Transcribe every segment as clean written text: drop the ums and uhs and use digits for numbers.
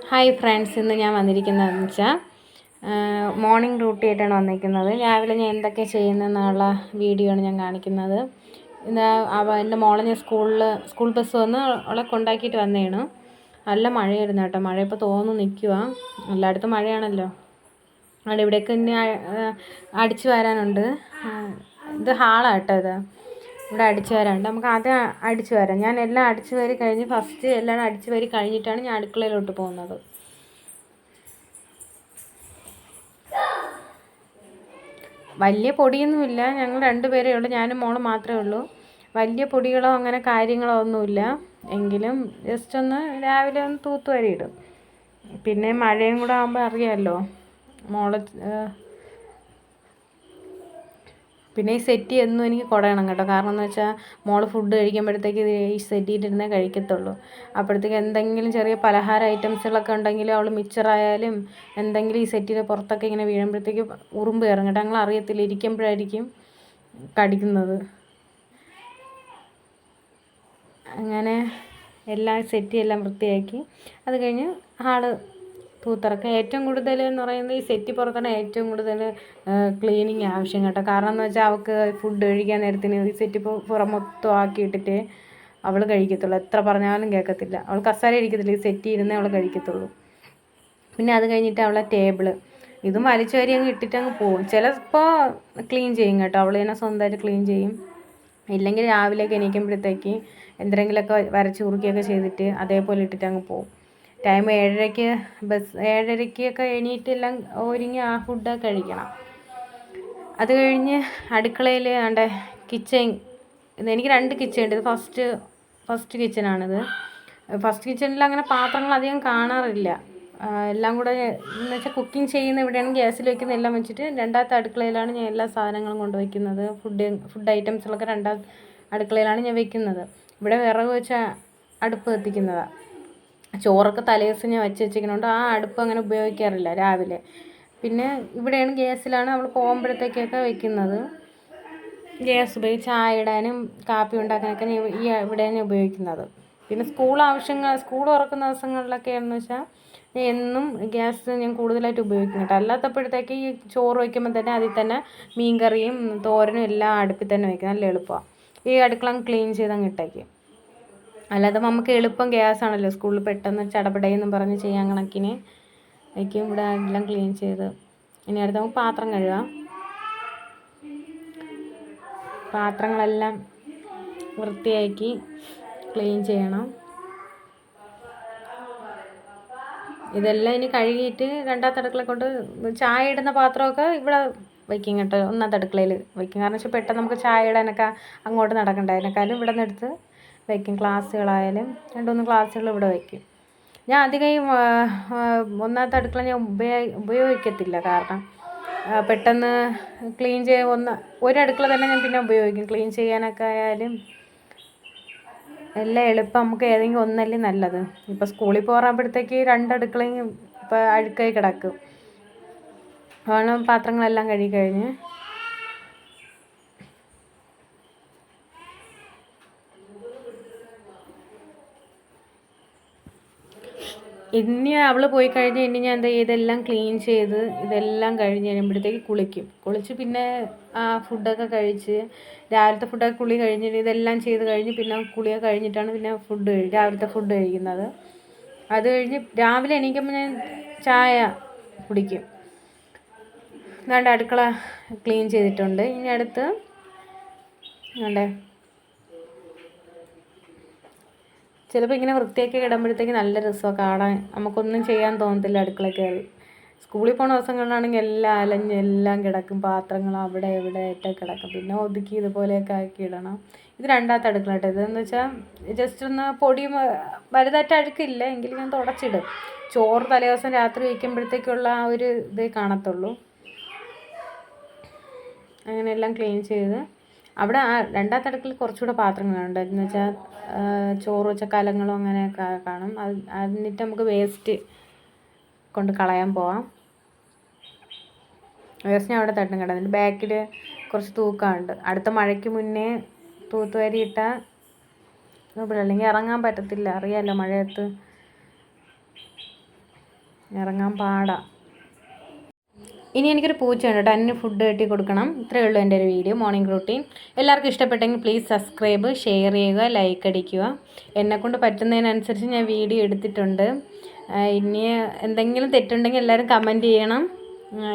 Hi friends, ഇന്ന് ഞാൻ വന്നിരിക്കുന്നതെന്ന് വെച്ചാൽ മോർണിംഗ് ഡ്യൂട്ടി ആയിട്ടാണ് വന്നിരിക്കുന്നത്. രാവിലെ ഞാൻ എന്തൊക്കെ ചെയ്യുന്നതെന്നുള്ള വീഡിയോ ആണ് ഞാൻ കാണിക്കുന്നത്. ഇന്ന് എൻ്റെ മോളെ ഞാൻ സ്കൂൾ ബസ് വന്ന് അവളെ കൊണ്ടാക്കിയിട്ട് വന്നതാണ്. നല്ല മഴയായിരുന്നു കേട്ടോ. മഴ ഇപ്പോൾ തോന്നുന്നു നിൽക്കുക. എല്ലായിടത്തും മഴയാണല്ലോ. അവിടെ ഇവിടെയൊക്കെ ഇനി അടിച്ചു വരാനുണ്ട്. ഇത് ഹാളാണ് കേട്ടോ. ഇവിടെ അടിച്ചു വരാനുണ്ട്. നമുക്ക് അത് അടിച്ചു വരാം. ഞാൻ എല്ലാം അടിച്ചു വാരി കഴിഞ്ഞ് ഫസ്റ്റ് എല്ലാം അടിച്ചു വാരി കഴിഞ്ഞിട്ടാണ് ഞാൻ അടുക്കളയിലോട്ട് പോകുന്നത്. വലിയ പൊടിയൊന്നുമില്ല, ഞങ്ങൾ 2 പേരേ ഉള്ളൂ, ഞാനും മോളും മാത്രമേ ഉള്ളൂ. വലിയ പൊടികളോ അങ്ങനെ കാര്യങ്ങളോ ഒന്നുമില്ല. എങ്കിലും ജസ്റ്റ് ഒന്ന് രാവിലെ ഒന്ന് തൂത്തുവാരി ഇടും. പിന്നെ മഴയും കൂടെ ആകുമ്പോൾ അറിയാമല്ലോ മോളെ. പിന്നെ ഈ സെറ്റി എന്നും എനിക്ക് കുടയണം കേട്ടോ. കാരണം എന്ന് വെച്ചാൽ മോള് ഫുഡ് കഴിക്കുമ്പോഴത്തേക്ക് ഈ സെറ്റിയിട്ടിരുന്നേ കഴിക്കത്തുള്ളൂ. അപ്പോഴത്തേക്ക് എന്തെങ്കിലും ചെറിയ പലഹാര ഐറ്റംസുകളൊക്കെ ഉണ്ടെങ്കിൽ അവൾ മിക്സറായാലും എന്തെങ്കിലും ഈ സെറ്റിയുടെ പുറത്തൊക്കെ ഇങ്ങനെ വീഴുമ്പോഴത്തേക്ക് ഉറുമ്പ് കയറും കേട്ടോ. ഞങ്ങൾ അറിയത്തില്ല, ഇരിക്കുമ്പോഴായിരിക്കും കടിക്കുന്നത്. അങ്ങനെ സെറ്റിയെല്ലാം വൃത്തിയാക്കി അത് കഴിഞ്ഞ് ഹാള് തൂത്തിറക്കുക. ഏറ്റവും കൂടുതൽ എന്ന് പറയുന്നത് ഈ സെറ്റി പുറത്താണ് ഏറ്റവും കൂടുതൽ ക്ലീനിങ് ആവശ്യം കേട്ടോ. കാരണം എന്ന് വെച്ചാൽ അവൾക്ക് ഫുഡ് കഴിക്കാൻ നേരത്തിന് ഈ സെറ്റി പുറം മൊത്തം ആക്കിയിട്ടിട്ട് അവൾ കഴിക്കത്തുള്ളൂ. എത്ര പറഞ്ഞാലും കേൾക്കത്തില്ല. അവൾ കസേര ഇരിക്കത്തില്ല, ഈ സെറ്റി ഇരുന്നേ അവൾ കഴിക്കത്തുള്ളൂ. പിന്നെ അത് കഴിഞ്ഞിട്ട് അവളെ ടേബിള് ഇതും വലിച്ചു വാരി അങ്ങ് ഇട്ടിട്ട് അങ്ങ് പോകും. ചിലപ്പോൾ ക്ലീൻ ചെയ്യും കേട്ടോ. അവൾ തന്നെ സ്വന്തമായിട്ട് ക്ലീൻ ചെയ്യും. ഇല്ലെങ്കിൽ രാവിലേക്ക് എണീക്കുമ്പോഴത്തേക്ക് എന്തെങ്കിലുമൊക്കെ വരച്ച് കുറുക്കിയൊക്കെ ചെയ്തിട്ട് അതേപോലെ ഇട്ടിട്ട് അങ്ങ് പോകും. Time 7:30 bus. 7:30 എണീറ്റ് എല്ലാം ഒരുങ്ങി ആ ഫുഡൊക്കെ കഴിക്കണം. അത് കഴിഞ്ഞ് അടുക്കളയിൽ കിച്ചൺ. എനിക്ക് 2 കിച്ചൺ ഉണ്ട്. ഇത് ഫസ്റ്റ് കിച്ചണാണിത്. ഫസ്റ്റ് കിച്ചണിൽ അങ്ങനെ പാത്രങ്ങൾ അധികം കാണാറില്ല. എല്ലാം കൂടെ എന്ന് വെച്ചാൽ കുക്കിംഗ് ചെയ്യുന്ന ഇവിടെയാണ് ഗ്യാസിൽ വയ്ക്കുന്ന എല്ലാം വെച്ചിട്ട്. രണ്ടാമത്തെ അടുക്കളയിലാണ് ഞാൻ എല്ലാ സാധനങ്ങളും കൊണ്ടുവയ്ക്കുന്നത്. ഫുഡ് ഐറ്റംസുകളൊക്കെ രണ്ടാമത്തെ അടുക്കളയിലാണ് ഞാൻ വെക്കുന്നത്. ഇവിടെ വിറക് വെച്ച അടുപ്പ് കത്തിക്കുന്നതാണ്. ചോറൊക്കെ തലേദിവസം ഞാൻ വെച്ചിരിക്കുന്നുണ്ട്. ആ അടുപ്പ് അങ്ങനെ ഉപയോഗിക്കാറില്ല രാവിലെ. പിന്നെ ഇവിടെയാണ് ഗ്യാസിലാണ് അവൾ പോകുമ്പോഴത്തേക്കൊക്കെ വെക്കുന്നത്. ഗ്യാസ് ഉപയോഗിച്ച് ചായ ഇടാനും കാപ്പി ഉണ്ടാക്കാനൊക്കെ ഇവിടെയാണ് ഉപയോഗിക്കുന്നത്. പിന്നെ സ്കൂൾ തുറക്കുന്ന ദിവസങ്ങളിലൊക്കെയാണെന്ന് വെച്ചാൽ എന്നും ഗ്യാസ് ഞാൻ കൂടുതലായിട്ട് ഉപയോഗിക്കും കേട്ടോ. അല്ലാത്തപ്പോഴത്തേക്ക് ഈ ചോറ് വയ്ക്കുമ്പോൾ തന്നെ അതിൽ തന്നെ മീൻ കറിയും തോരനും എല്ലാം അടുപ്പിൽ തന്നെ വയ്ക്കും. നല്ല എളുപ്പമാണ്. ഈ അടുക്കള ക്ലീൻ ചെയ്തങ്ങ് ഇട്ടേക്കും. അല്ലാതെ നമുക്ക് എളുപ്പം ഗ്യാസാണല്ലോ. സ്കൂളിൽ പെട്ടെന്ന് ചടപടയെന്നും പറഞ്ഞ് ചെയ്യാൻ കണക്കിന് വയ്ക്കും. ഇവിടെ എല്ലാം ക്ലീൻ ചെയ്ത് ഇനി അടുത്ത് നമുക്ക് പാത്രം കഴുകാം. പാത്രങ്ങളെല്ലാം വൃത്തിയാക്കി ക്ലീൻ ചെയ്യണം. ഇതെല്ലാം ഇനി കഴുകിയിട്ട് രണ്ടാമത്തെ അടുക്കളയിൽ കൊണ്ട് ചായ ഇടുന്ന പാത്രമൊക്കെ ഇവിടെ വയ്ക്കും കേട്ടോ. ഒന്നാമത്തെ അടുക്കളയിൽ വയ്ക്കും. കാരണം വെച്ചാൽ പെട്ടെന്ന് നമുക്ക് ചായ ഇടാനൊക്കെ അങ്ങോട്ട് നടക്കണ്ട. അതിനേക്കാളും ഇവിടെ നിന്ന് എടുത്ത് വയ്ക്കും. ഗ്ലാസ്സുകളായാലും 2-3 ഗ്ലാസ്സുകൾ ഇവിടെ വയ്ക്കും. ഞാൻ അധികം ഒന്നാമത്തെ അടുക്കള ഞാൻ ഉപയോഗിക്കത്തില്ല. കാരണം പെട്ടെന്ന് ക്ലീൻ ഒരടുക്കള തന്നെ ഞാൻ പിന്നെ ഉപയോഗിക്കും. ക്ലീൻ ചെയ്യാനൊക്കെ ആയാലും എല്ലാം എളുപ്പം നമുക്ക് ഏതെങ്കിലും ഒന്നല്ലേ നല്ലത്. ഇപ്പോൾ സ്കൂളിൽ പോകുമ്പോഴത്തേക്ക് 2 അടുക്കളയും ഇപ്പോൾ അഴുക്കായി കിടക്കും. പാത്രങ്ങളെല്ലാം കഴുകി കഴിഞ്ഞ് ഇനി അവൾ പോയി കഴിഞ്ഞ് ഇനി ഞാൻ ഇതെല്ലാം ക്ലീൻ ചെയ്ത് ഇതെല്ലാം കഴിഞ്ഞ് കഴിയുമ്പോഴത്തേക്ക് കുളിച്ച് പിന്നെ ഫുഡൊക്കെ കഴിച്ച് രാവിലത്തെ ഫുഡൊക്കെ കുളി കഴിഞ്ഞിട്ട് ഇതെല്ലാം ചെയ്ത് കഴിഞ്ഞ് പിന്നെ കുളിയൊക്കെ കഴിഞ്ഞിട്ടാണ് പിന്നെ രാവിലത്തെ ഫുഡ് കഴിക്കുന്നത്. അത് കഴിഞ്ഞ് രാവിലെ എണീക്കുമ്പോൾ ഞാൻ ചായ കുടിക്കും. അതുകൊണ്ട് അടുക്കള ക്ലീൻ ചെയ്തിട്ടുണ്ട്. ഇനി അടുത്ത് ചിലപ്പോൾ ഇങ്ങനെ വൃത്തിയാക്കി ഇടുമ്പോഴത്തേക്ക് നല്ല രസമാണ് കാണാൻ. നമുക്കൊന്നും ചെയ്യാൻ തോന്നത്തില്ല അടുക്കള കയറി. സ്കൂളിൽ പോകുന്ന ദിവസങ്ങളിലാണെങ്കിൽ എല്ലാം അലഞ്ഞ് എല്ലാം കിടക്കും. പാത്രങ്ങൾ അവിടെ ഇവിടെ ആയിട്ട് കിടക്കും. പിന്നെ ഒതുക്കി ഇതുപോലെയൊക്കെ ആക്കി ഇടണം. ഇത് രണ്ടാമത്തെ അടുക്കള കേട്ടോ. ഇതെന്ന് വെച്ചാൽ ജസ്റ്റ് ഒന്ന് പൊടിയും വലുതായിട്ട് അഴുക്കില്ല എങ്കിലും ഞാൻ തുടച്ചിടും. ചോറ് തലേദിവസം രാത്രി വയ്ക്കുമ്പോഴത്തേക്കുള്ള ആ ഒരു ഇതേ കാണത്തുള്ളൂ. അങ്ങനെ എല്ലാം ക്ലീൻ ചെയ്ത് അവിടെ രണ്ടാമത്തെ അടുക്കളയിൽ കുറച്ചുകൂടെ പാത്രങ്ങളുണ്ട്. എന്ന് വെച്ചാൽ ചോറ് വെച്ച കലങ്ങളും അങ്ങനെയൊക്കെ കാണും. എന്നിട്ട് നമുക്ക് വേസ്റ്റ് കൊണ്ട് കളയാൻ പോവാം. വേസ്റ്റ് ഞാൻ അവിടെ തട്ടും കേട്ടോ. അതിൻ്റെ ബാക്കിൽ കുറച്ച് തൂക്കമുണ്ട്. അടുത്ത മഴയ്ക്ക് മുന്നേ തൂത്തുവാരി ഇട്ടാൽ അല്ലെങ്കിൽ ഇറങ്ങാൻ പറ്റത്തില്ല. അറിയാമല്ലോ മഴയത്ത് ഇറങ്ങാൻ പാടാ. ഇനി എനിക്കൊരു പൂച്ചയുണ്ട് കേട്ടോ, അതിന് ഫുഡ് കെട്ടി കൊടുക്കണം. ഇത്രയേ ഉള്ളൂ എൻ്റെ ഒരു വീഡിയോ, മോർണിംഗ് റൂട്ടീൻ. എല്ലാവർക്കും ഇഷ്ടപ്പെട്ടെങ്കിൽ പ്ലീസ് സബ്സ്ക്രൈബ്, ഷെയർ ചെയ്യുക, ലൈക്ക് അടിക്കുക. എന്നെക്കൊണ്ട് പറ്റുന്നതിനനുസരിച്ച് ഞാൻ വീഡിയോ എടുത്തിട്ടുണ്ട്. ഇനി എന്തെങ്കിലും തെറ്റുണ്ടെങ്കിൽ എല്ലാവരും കമൻറ്റ് ചെയ്യണം.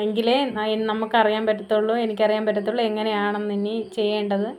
എങ്കിലേ നമുക്കറിയാൻ പറ്റത്തുള്ളൂ, എനിക്കറിയാൻ പറ്റത്തുള്ളൂ എങ്ങനെയാണെന്ന് ഇനി ചെയ്യേണ്ടത്.